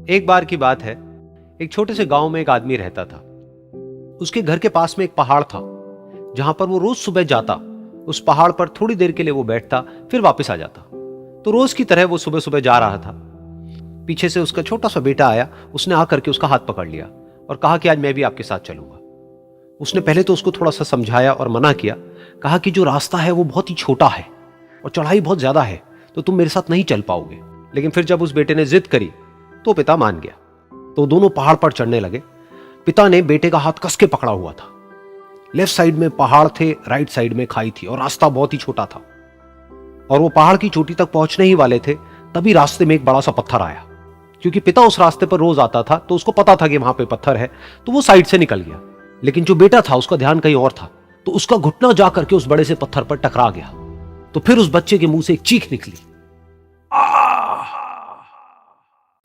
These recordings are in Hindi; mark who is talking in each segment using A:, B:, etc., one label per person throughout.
A: एक बार की बात है, एक छोटे से गांव में एक आदमी रहता था। उसके घर के पास में एक पहाड़ था जहां पर वो रोज सुबह जाता। उस पहाड़ पर थोड़ी देर के लिए वो बैठता, फिर वापस आ जाता। तो रोज की तरह वो सुबह सुबह जा रहा था। पीछे से उसका छोटा सा बेटा आया। उसने आकर के उसका हाथ पकड़ लिया और कहा कि आज मैं भी आपके साथ चलूंगा। उसने पहले तो उसको थोड़ा सा समझाया और मना किया। कहा कि जो रास्ता है वो बहुत ही छोटा है और चढ़ाई बहुत ज्यादा है, तो तुम मेरे साथ नहीं चल पाओगे। लेकिन फिर जब उस बेटे ने जिद करी तो पिता मान गया। तो दोनों पहाड़ पर चढ़ने लगे। पिता ने बेटे का हाथ कस के पकड़ा हुआ था। लेफ्ट साइड में पहाड़ थे, राइट साइड में खाई थी और रास्ता बहुत ही छोटा था। और वो पहाड़ की चोटी तक पहुंचने ही वाले थे, तभी रास्ते में एक बड़ा सा पत्थर आया। क्योंकि पिता उस रास्ते पर रोज आता था तो उसको पता था कि वहां पे पत्थर है, तो वो साइड से निकल गया। लेकिन जो बेटा था उसका ध्यान कहीं और था, तो उसका घुटना जा करके उस बड़े से पत्थर पर टकरा गया। तो फिर उस बच्चे के मुंह से एक चीख निकली,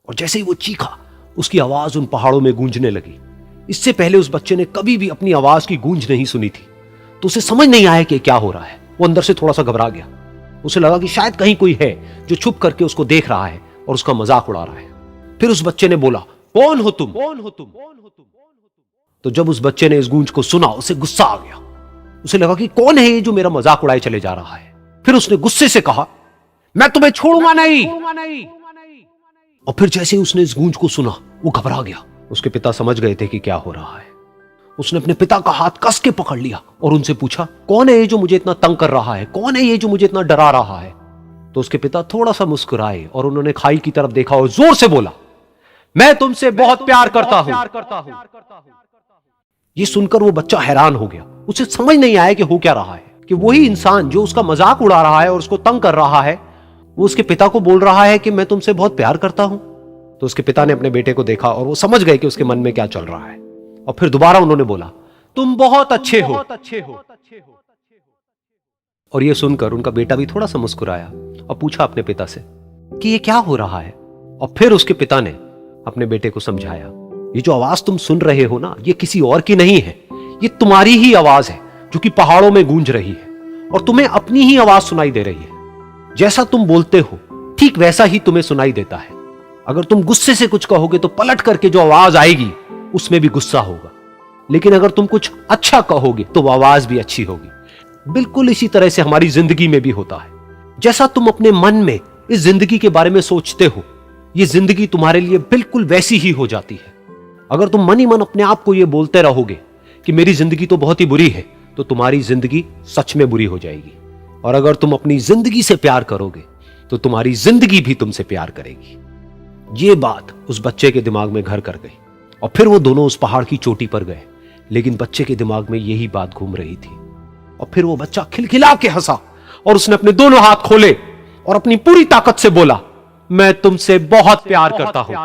A: और जैसे ही वो चीखा उसकी आवाज उन पहाड़ों में गूंजने लगी। इससे पहले उस बच्चे ने कभी भी अपनी आवाज की गूंज नहीं सुनी थी, तो उसे समझ नहीं आया कि क्या हो रहा है। वो अंदर से थोड़ा सा घबरा गया। उसे लगा कि शायद कहीं कोई है जो छुप करके उसको देख रहा है और उसका मजाक उड़ा रहा है। फिर उस बच्चे ने बोला, कौन हो तुम? कौन हो तुम? तो जब उस बच्चे ने इस गूंज को सुना, उसे गुस्सा आ गया। उसे लगा कि कौन है ये जो मेरा मजाक उड़ाए चले जा रहा है। फिर उसने गुस्से से कहा, मैं तुम्हें छोड़ूंगा नहीं। और फिर जैसे उसने इस गूंज को सुना, वो घबरा गया। उसके पिता समझ गए थे कि क्या हो रहा है। उसने अपने पिता का हाथ कस के पकड़ लिया और उनसे पूछा, कौन है ये जो मुझे इतना तंग कर रहा है? कौन है ये जो मुझे इतना डरा रहा है? तो उसके पिता थोड़ा सा मुस्कुराए और उन्होंने खाई की तरफ देखा और जोर से बोला, मैं तुमसे बहुत प्यार करता हूं। ये सुनकर वो बच्चा हैरान हो गया। उसे समझ नहीं आया कि हो क्या रहा है, कि वही इंसान जो उसका मजाक उड़ा रहा है और उसको तंग कर रहा है, वो उसके पिता को बोल रहा है कि मैं तुमसे बहुत प्यार करता हूं। तो उसके पिता ने अपने बेटे को देखा और वो समझ गए कि उसके मन में क्या चल रहा है। और फिर दोबारा उन्होंने बोला, तुम बहुत अच्छे हो। और ये सुनकर उनका बेटा भी थोड़ा सा मुस्कुराया और पूछा अपने पिता से कि ये क्या हो रहा है। और फिर उसके पिता ने अपने बेटे को समझाया, ये जो आवाज तुम सुन रहे हो ना, ये किसी और की नहीं है, ये तुम्हारी ही आवाज है जो कि पहाड़ों में गूंज रही है और तुम्हें अपनी ही आवाज सुनाई दे रही है। जैसा तुम बोलते हो ठीक वैसा ही तुम्हें सुनाई देता है। अगर तुम गुस्से से कुछ कहोगे तो पलट करके जो आवाज आएगी उसमें भी गुस्सा होगा, लेकिन अगर तुम कुछ अच्छा कहोगे तो वो आवाज भी अच्छी होगी। बिल्कुल इसी तरह से हमारी जिंदगी में भी होता है। जैसा तुम अपने मन में इस जिंदगी के बारे में सोचते हो, ये जिंदगी तुम्हारे लिए बिल्कुल वैसी ही हो जाती है। अगर तुम मन ही मन अपने आप को ये बोलते रहोगे कि मेरी जिंदगी तो बहुत ही बुरी है, तो तुम्हारी जिंदगी सच में बुरी हो जाएगी। और अगर तुम अपनी जिंदगी से प्यार करोगे तो तुम्हारी जिंदगी भी तुमसे प्यार करेगी। ये बात उस बच्चे के दिमाग में घर कर गई और फिर वो दोनों उस पहाड़ की चोटी पर गए। लेकिन बच्चे के दिमाग में यही बात घूम रही थी। और फिर वो बच्चा खिलखिला के हंसा और उसने अपने दोनों हाथ खोले और अपनी पूरी ताकत से बोला, मैं तुमसे बहुत प्यार करता हूं।